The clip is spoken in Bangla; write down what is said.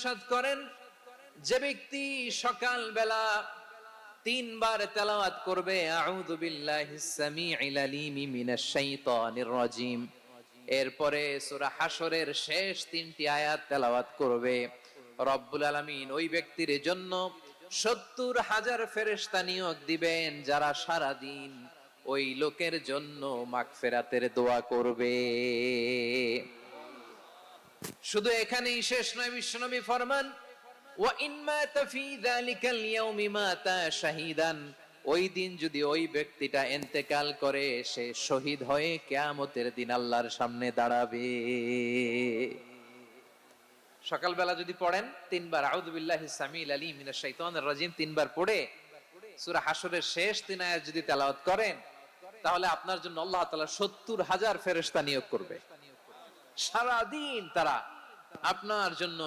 ইরশাদ করেন, যে ব্যক্তি সকাল বেলা 3 বার তেলাওয়াত করবে আউযু বিল্লাহিস সামিউল আলিম মিনাশ শাইতানির রাজিম, এরপরে সূরা হাশরের শেষ 3টি আয়াত তেলাওয়াত করবে, রব্বুল আলামিন ওই ব্যক্তির জন্য 70,000 ফেরেশতা নিয়োগ দিবেন যারা সারা দিন ওই লোকের জন্য মাগফিরাতের দোয়া করবে। শুধু এখানেই শেষ নয়, বিশ্বনবী ফরমান ওয়া ইন মাতা ফি যালিকাল ইয়াউমি মাতা শাহীদান, ওই দিন যদি ওই ব্যক্তিটা ইন্তেকাল করে সে শহীদ হয়ে কিয়ামতের দিন আল্লাহর সামনে দাঁড়াবে। সকালবেলা যদি পড়েন 3 বার আউযু বিল্লাহিস সামিউল আলিম মিনাশ শাইতানির রাজিম 3 বার পড়ে সূরা হাশরের শেষ 3 আয়াত যদি তেলাওয়াত করেন, তাহলে আপনার জন্য আল্লাহ তাআলা 70,000 ফেরেশতা নিয়োগ করবে, সারা দিন তারা আপনার জন্য